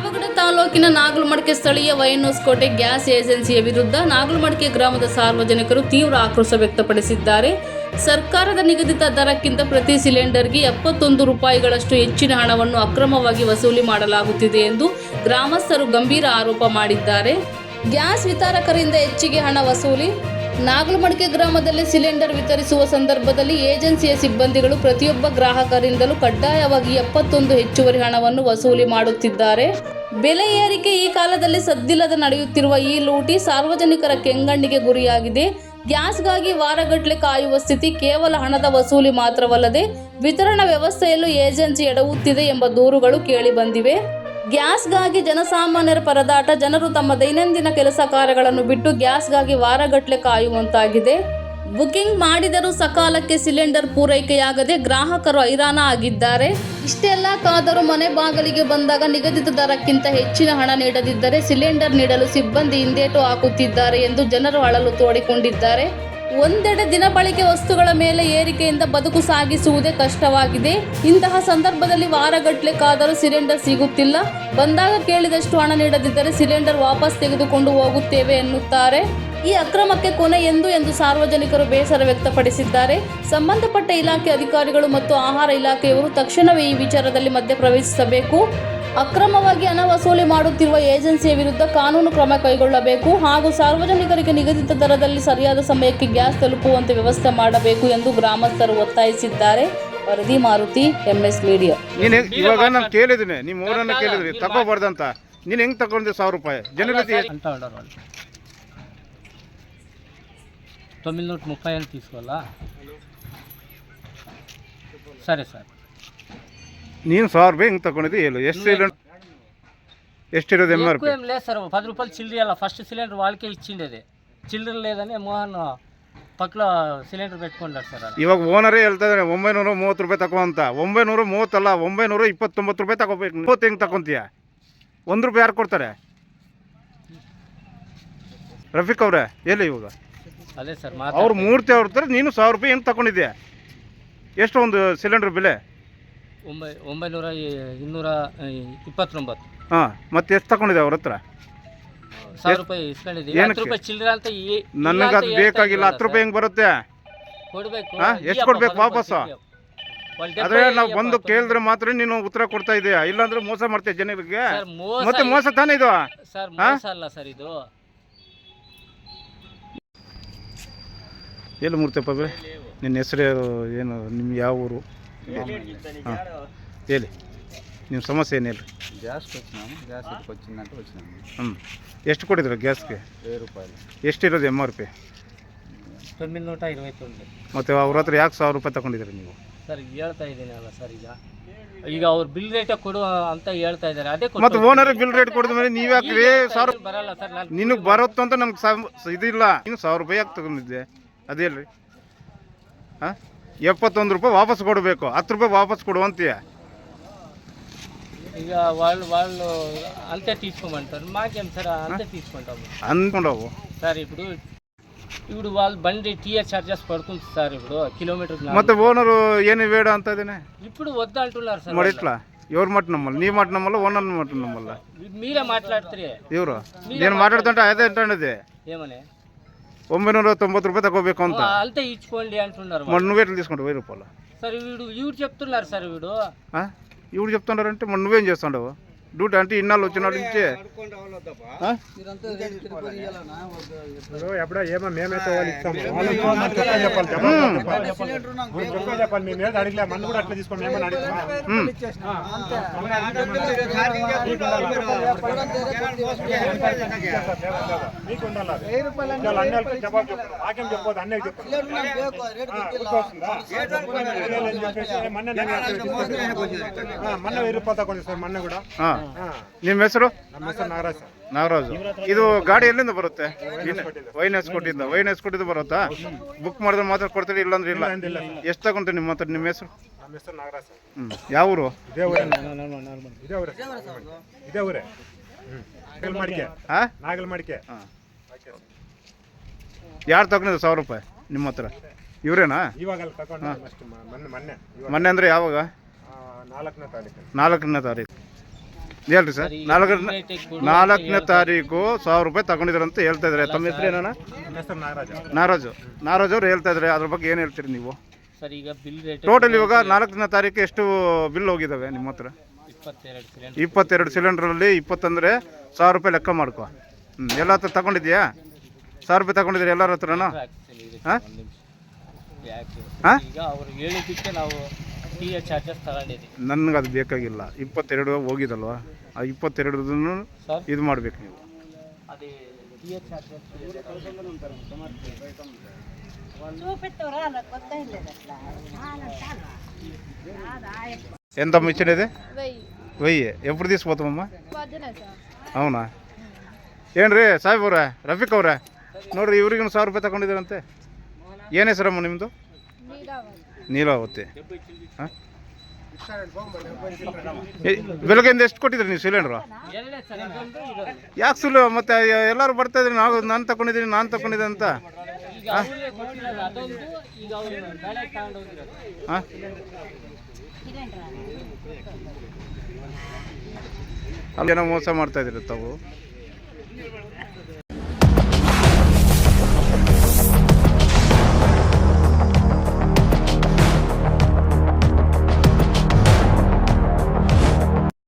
ಪಾವಗಡ ತಾಲೂಕಿನ ನಾಗಲಮಡಿಕೆ ಸ್ಥಳೀಯ ವೈಎನ್ಎಸ್ ಗ್ಯಾಸ್ ಏಜೆನ್ಸಿಯ ವಿರುದ್ಧ ನಾಗಲಮಡಿಕೆ ಗ್ರಾಮದ ಸಾರ್ವಜನಿಕರು ತೀವ್ರ ಆಕ್ರೋಶ ವ್ಯಕ್ತಪಡಿಸಿದ್ದಾರೆ. ಸರ್ಕಾರದ ನಿಗದಿತ ದರಕ್ಕಿಂತ ಪ್ರತಿ ಸಿಲಿಂಡರ್ಗೆ 71 ರೂಪಾಯಿಗಳಷ್ಟು ಹೆಚ್ಚಿನ ಹಣವನ್ನು ಅಕ್ರಮವಾಗಿ ವಸೂಲಿ ಮಾಡಲಾಗುತ್ತಿದೆ ಎಂದು ಗ್ರಾಮಸ್ಥರು ಗಂಭೀರ ಆರೋಪ ಮಾಡಿದ್ದಾರೆ. ಗ್ಯಾಸ್ ವಿತರಕರಿಂದ ಹೆಚ್ಚಿಗೆ ಹಣ ವಸೂಲಿ. ನಾಗಲಮಡಿಕೆ ಗ್ರಾಮದಲ್ಲಿ ಸಿಲಿಂಡರ್ ವಿತರಿಸುವ ಸಂದರ್ಭದಲ್ಲಿ ಏಜೆನ್ಸಿಯ ಸಿಬ್ಬಂದಿಗಳು ಪ್ರತಿಯೊಬ್ಬ ಗ್ರಾಹಕರಿಂದಲೂ ಕಡ್ಡಾಯವಾಗಿ 71 ಹೆಚ್ಚುವರಿ ಹಣವನ್ನು ವಸೂಲಿ ಮಾಡುತ್ತಿದ್ದಾರೆ. ಬೆಲೆ ಏರಿಕೆ ಈ ಕಾಲದಲ್ಲಿ ಸದ್ದಿಲ್ಲದೆ ನಡೆಯುತ್ತಿರುವ ಈ ಲೂಟಿ ಸಾರ್ವಜನಿಕರ ಕೆಂಗಣ್ಣಿಗೆ ಗುರಿಯಾಗಿದೆ. ಗ್ಯಾಸ್ಗಾಗಿ ವಾರಗಟ್ಟಲೆ ಕಾಯುವ ಸ್ಥಿತಿ ಕೇವಲ ಹಣದ ವಸೂಲಿ ಮಾತ್ರವಲ್ಲದೆ ವಿತರಣಾ ವ್ಯವಸ್ಥೆಯಲ್ಲೂ ಏಜೆನ್ಸಿ ಎಡವುತ್ತಿದೆ ಎಂಬ ದೂರುಗಳು ಕೇಳಿಬಂದಿವೆ. ಗ್ಯಾಸ್ಗಾಗಿ ಜನಸಾಮಾನ್ಯರ ಪರದಾಟ. ಜನರು ತಮ್ಮ ದೈನಂದಿನ ಕೆಲಸ ಕಾರ್ಯಗಳನ್ನು ಬಿಟ್ಟು ಗ್ಯಾಸ್ಗಾಗಿ ವಾರಗಟ್ಟಲೆ ಕಾಯುವಂತಾಗಿದೆ. ಬುಕಿಂಗ್ ಮಾಡಿದರೂ ಸಕಾಲಕ್ಕೆ ಸಿಲಿಂಡರ್ ಪೂರೈಕೆಯಾಗದೆ ಗ್ರಾಹಕರು ಹೈರಾಣ ಆಗಿದ್ದಾರೆ. ಇಷ್ಟೆಲ್ಲ ಕಾದರೂ ಮನೆ ಬಾಗಿಲಿಗೆ ಬಂದಾಗ ನಿಗದಿತ ದರಕ್ಕಿಂತ ಹೆಚ್ಚಿನ ಹಣ ನೀಡದಿದ್ದರೆ ಸಿಲಿಂಡರ್ ನೀಡಲು ಸಿಬ್ಬಂದಿ ಹಿಂದೇಟು ಹಾಕುತ್ತಿದ್ದಾರೆ ಎಂದು ಜನರು ಅಳಲು ತೋಡಿಕೊಂಡಿದ್ದಾರೆ. ಒಂದೆಡೆ ದಿನಬಳಕೆ ವಸ್ತುಗಳ ಮೇಲೆ ಏರಿಕೆಯಿಂದ ಬದುಕು ಸಾಗಿಸುವುದೇ ಕಷ್ಟವಾಗಿದೆ. ಇಂತಹ ಸಂದರ್ಭದಲ್ಲಿ ವಾರಗಟ್ಟಲೆ ಕಾದರೂ ಸಿಲಿಂಡರ್ ಸಿಗುತ್ತಿಲ್ಲ. ಬಂದಾಗ ಕೇಳಿದಷ್ಟು ಹಣ ನೀಡದಿದ್ದರೆ ಸಿಲಿಂಡರ್ ವಾಪಸ್ ತೆಗೆದುಕೊಂಡು ಹೋಗುತ್ತೇವೆ ಎನ್ನುತ್ತಾರೆ. ಈ ಅಕ್ರಮಕ್ಕೆ ಕೊನೆ ಎಂದು ಸಾರ್ವಜನಿಕರು ಬೇಸರ ವ್ಯಕ್ತಪಡಿಸಿದ್ದಾರೆ. ಸಂಬಂಧಪಟ್ಟ ಇಲಾಖೆ ಅಧಿಕಾರಿಗಳು ಮತ್ತು ಆಹಾರ ಇಲಾಖೆಯವರು ತಕ್ಷಣವೇ ಈ ವಿಚಾರದಲ್ಲಿ ಮಧ್ಯಪ್ರವೇಶಿಸಬೇಕು. ಅಕ್ರಮವಾಗಿ ಹಣ ವಸೂಲಿ ಮಾಡುತ್ತಿರುವ ಏಜೆನ್ಸಿಯ ವಿರುದ್ಧ ಕಾನೂನು ಕ್ರಮ ಕೈಗೊಳ್ಳಬೇಕು ಹಾಗೂ ಸಾರ್ವಜನಿಕರಿಗೆ ನಿಗದಿತ ದರದಲ್ಲಿ ಸರಿಯಾದ ಸಮಯಕ್ಕೆ ಗ್ಯಾಸ್ ತಲುಪುವಂತೆ ವ್ಯವಸ್ಥೆ ಮಾಡಬೇಕು ಎಂದು ಗ್ರಾಮಸ್ಥರು ಒತ್ತಾಯಿಸಿದ್ದಾರೆ. ವರದಿ ಮಾರುತಿ, MS ಮೀಡಿಯಾ. ಇವಾಗ ನಾನು ಕೇಳಿದ್ದೀನಿ, ನಿಮ್ಮ ಊರನ್ನ ಕೇಳಿದ್ರಿ ತಗೋಬಾರ್ದಂತ. ನೀನು ಹೆಂಗೆ ತಗೊಂಡೆ 1000 ರೂಪಾಯಿ ಜನರಿಗೆ అంట ఉండరు వాళ్ళు 930 అని తీసుకోవాలా? సరే సార్. ನೀನು 1000 ರೂಪಾಯಿ ಹೆಂಗೆ ತಗೊಂಡಿದ್ದೆ ಹೇಳು. ಎಷ್ಟಿರೋದು MRP? ఎక్కువ ఏం లేదు సార్, 10 రూపాయలు చిల్లర ఇవ్వాలి. ఫస్ట్ సిలిండర్ వాళ్ళకే ఇచ్చిండేది. చిల్లర లేదని మోహన్ పక్కలో సిలిండర్ పెట్టుకున్నాడు సార్. ಇವಾಗ ಓನರೇ ಹೇಳ್ತಾ ಇದ್ದಾನೆ 930 ರೂಪಾಯಿ ತಗೋ ಅಂತ. 930 ಅಲ್ಲ, 929 ರೂಪಾಯಿ ತಗೋಬೇಕು. 30 ಹೆಂಗೆ ತಗೊಂತೀಯ? 1 ರೂಪಾಯಿ ಯಾರು ಕೊಡ್ತಾರೆ? ರಫೀಕ್ ಅವರೇ ಎಲ್ಲಿ ಇವಾಗ? ಅದೇ ಸರ್ ಅವ್ರು ಮೂರ್ತಿ ಅವ್ರ ಹತ್ರ ನೀನು 1000 ರೂಪಾಯಿ ಹೆಂಗೆ ತಗೊಂಡಿದ್ಯಾ? ಎಷ್ಟು ಒಂದು ಸಿಲಿಂಡರ್ ಬೆಲೆ? 929. ಹಾಂ, ಮತ್ತೆ ಎಷ್ಟು ತಗೊಂಡಿದ್ದೆ ಅವ್ರ ಹತ್ರ? 1000 ರೂಪಾಯಿ ಇಸ್ಕೊಂಡಿದ್ದೀವಿ. 10 ರೂಪಾಯಿ ಚಿಲ್ಲರೆ ಅಂತ ನನಗೆ ಅದು ಬೇಕಾಗಿಲ್ಲ. 10 ರೂಪಾಯಿ ಹೆಂಗೆ ಬರುತ್ತೆ? ಕೊಡಬೇಕು. ಎಷ್ಟು ಕೊಡ್ಬೇಕು ವಾಪಸ್ಸು? ಅದೇ ನಾವು ಬಂದು ಕೇಳಿದ್ರೆ ಮಾತ್ರ ನೀನು ಉತ್ತರ ಕೊಡ್ತಾ ಇದೆಯಾ, ಇಲ್ಲಾಂದ್ರೆ ಮೋಸ ಮಾಡ್ತೀಯ ಜನರಿಗೆ. ಮತ್ತೆ ಮೋಸ ತಾನೇ ಇದು? ಸರ್ ಮೋಸ ಅಲ್ಲ ಸರ್ ಇದು. ಎಲ್ಲಿ ಮೂರ್ತಪ್ಪ ಬೇ? ನಿನ್ನ ಹೆಸರು ಏನು? ನಿಮ್ಮ ಯಾವ ಊರು? ಹಾಂ ಹೇಳಿ, ನಿಮ್ಮ ಸಮಸ್ಯೆ ಏನು ಹೇಳಿ? గ్యాస్కి వచ్చినాము, గ్యాస్ ఇక్కడికి వచ్చిందంటే వచ్చినాము. ಎಷ್ಟು ಕೊಟ್ಟಿದ್ರು ಗ್ಯಾಸ್ಗೆ? 1000 ರೂಪಾಯಿ. ಎಷ್ಟಿರೋದು MRP? 929. ಮತ್ತು ಅವ್ರ ಹತ್ರ ಯಾಕೆ 1000 ರೂಪಾಯಿ ತಗೊಂಡಿದ್ದೀರಿ ನೀವು? ಸರ್ ಹೇಳ್ತಾ ಇದ್ದೀನಿ ಅಲ್ಲ ಸರ್, ಈಗ ಅವ್ರು ಬಿಲ್ ರೇಟ್ ಕೊಡು ಅಂತ ಹೇಳ್ತಾ ಇದ್ದಾರೆ. ಅದೇ ಮತ್ತು ಓನರ್ ಬಿಲ್ ರೇಟ್ ಕೊಡಿದ ಮೇಲೆ ನೀವು ಯಾಕೆ 1000 ಬರಲ್ಲ ಸರ್? ನಿನಗೆ ಬರುತ್ತೋ ಅಂತ ನಮ್ಗೆ ಇದಿಲ್ಲ. ನೀನು 1000 ರೂಪಾಯಿ ಯಾಕೆ ತಗೊಂಡಿದ್ದೆ ಅದು ಹೇಳ್ರಿ? ಹಾಂ, 71 ರೂಪಾಯಿ ವಾಪಸ್ ಕೊಡಬೇಕು. 10 ರೂಪಾಯಿ ವಾಪಸ್ ಕೊಡುವಂತೀಯ. ఇక వాళ్ళు అంతే తీసుకోమంటారు. మాకేం సార్ అంతే తీసుకుంటాము అంటున్నావు సార్. ఇప్పుడు వాళ్ళు బండి టీఆర్ చార్జెస్ పడుతుంది సార్. ఇప్పుడు కిలోమీటర్ ಮತ್ತೆ ಓನರು ಏನು ಬೇಡ ಅಂತ ಇದ್ದೇನೆ. ఇప్పుడు వద్దు అంటున్నారు సార్. మరి ఇట్లా ఎవరు మాట నమ్మಲ್ಲ? నీ మాట నమ్మಲ್ಲ, ఓనర్ మాట నమ్మಲ್ಲ. మీరే మాట్లాడుతారే. ಇವರು నేను మాట్లాడుతుంటే అదే అంటున్నది. ఏమని 990 ರೂಪಾಯಿ ತಗೋಬೇಕು ಅಂತ. అంతే ఇచ్చుకోండి అంటున్నారు. మరి నువ్వు ఎట్లా తీసుకుంటావు 1000 రూపాయలు? సార్ ఇవి చెప్తున్నారు సార్. ఇవి చెప్తున్నారంటే మరి నువ్వేం చేస్తుండవు? డ్యూటీ అంటే ఇన్నాళ్ళు వచ్చిన నుంచి ఎప్పుడో ఏమో మేమైతే వాళ్ళు ఇస్తాము చెప్పాలి. మేము ఏదో అడిగలే, మన కూడా అట్లా తీసుకోండి. మేమని అడుగుతాం. మీకు ఉండాలి అన్నయ్యకి జవాబు చెప్పాలి. నాకేం చెప్పదు, అన్నయ్యకి చెప్పాలి. మొన్న 1000 రూపాయలు తಗೊಂಡು ಸರ್ ಮೊನ್ನೆ ಕೂಡ. ನಿಮ್ಮ ಹೆಸರು? ನಮ್ಮ ಹೆಸರು ನಾಗರಾಜ್. ನಾಗರಾಜು. ಇದು ಗಾಡಿ ಎಲ್ಲಿಂದ ಬರುತ್ತೆ? ವೈಎನ್ಎಸ್ ಕೊಟ್ಟಿದ್ದು ಬರುತ್ತಾ? ಬುಕ್ ಮಾಡಿದ್ರೆ ಮಾತ್ರ ಕೊಡ್ತೀರಿ, ಇಲ್ಲಾಂದ್ರೆ ಇಲ್ಲ? ಎಷ್ಟು ತಗೊಂಡ್ರಿ ನಿಮ್ಮ ಹತ್ರ? ನಿಮ್ಮ ಹೆಸರು? ನಮ್ಮ ಹೆಸರು ನಾಗರಾಜ್. ಯಾವ ಊರು? ಇದೇ ಊರೇ. ನಾಗಲಮಡಿಕೆ. ಯಾರು ತಗೊಂಡಿದ್ದು 1000 ರೂಪಾಯಿ ನಿಮ್ಮ ಹತ್ರ? ಇವರೇನಾ? ಇವಾಗ ತಗೊಂಡು ಮೊನ್ನೆ ಮೊನ್ನೆ ಅಂದರೆ ಯಾವಾಗ? 4ನೇ ತಾರೀಕು. 4ನೇ ತಾರೀಕು. ಹೇಳ್ರಿ ಸರ್. ನಾಲ್ಕನೇ ತಾರೀಕು 1000 ರೂಪಾಯಿ ತಗೊಂಡಿದ್ರು ಅಂತ ಹೇಳ್ತಾ ಇದ್ದಾರೆ. ತಮ್ಮ ಹೆಸರು ಏನಣ್ಣ? ನಾಗರಾಜು ಅವ್ರು ಹೇಳ್ತಾ ಇದ್ದಾರೆ. ಅದ್ರ ಬಗ್ಗೆ ಏನು ಹೇಳ್ತೀರಿ ನೀವು? ಸರ್ ಈಗ ಬಿಲ್ ರೇಟ್ ಟೋಟಲ್ ಇವಾಗ 4ನೇ ತಾರೀಕು ಎಷ್ಟು ಬಿಲ್ ಹೋಗಿದ್ದಾವೆ ನಿಮ್ಮ ಹತ್ರ? 22 ಸಿಲಿಂಡ್ರಲ್ಲಿ 20 ಅಂದರೆ 1000 ರೂಪಾಯಿ ಲೆಕ್ಕ ಮಾಡ್ಕೊ. ಎಲ್ಲ ಹತ್ರ ತಗೊಂಡಿದ್ಯಾ? 1000 ರೂಪಾಯಿ ತಗೊಂಡಿದ್ದೀರಿ ಎಲ್ಲರ ಹತ್ರನೂ? ಹಾಂ ಹಾಂ, ಈಗ ಅವ್ರು ಹೇಳಿದ್ದಕ್ಕೆ ನಾವು ಟಿ ಎ ಚಾರ್ಜಸ್ ತಗೊಂಡಿದ್ದೀವಿ. ನನಗೆ ಅದು ಬೇಕಾಗಿಲ್ಲ. 22 ಹೋಗಿದಲ್ವ, ಆ 22 ಇದು ಮಾಡ್ಬೇಕು ನೀವು. ಅದೇ ಟಿ ಎ ಚಾರ್ಜಸ್ ఎంత ఇచ్చినది? 1000. ఎప్పుడు తీసుకుపోతామమ్మా? అవునా? ಏನ್ರಿ ಸಾಹೇಬ್ರೆ, ರಫೀಕ್ ಅವರೇ ನೋಡ್ರಿ, ಇವ್ರಿಗೂ 1000 ರೂಪಾಯಿ ತಗೊಂಡಿದ್ದೀರಂತೆ. ಏನು ಹೆಸರಮ್ಮ ನಿಮ್ಮದು? ನೀಲಾವತಿ. ಹಾಂ, ಬೆಳಗ್ಗೆಯಿಂದ ಎಷ್ಟು ಕೊಟ್ಟಿದ್ರಿ ನೀವು ಸಿಲಿಂಡ್ರು? ಯಾಕೆ ಸುಳ್ಳು? ಮತ್ತೆ ಎಲ್ಲರೂ ಬರ್ತಾಯಿದ್ರಿ, ನಾನು ತಗೊಂಡಿದ್ದೀನಿ ಅಂತ. ಹಾಂ, ಅಲ್ಲೇನೋ ಮೋಸ ಮಾಡ್ತಾಯಿದ್ದೀರಿ ತಾವು.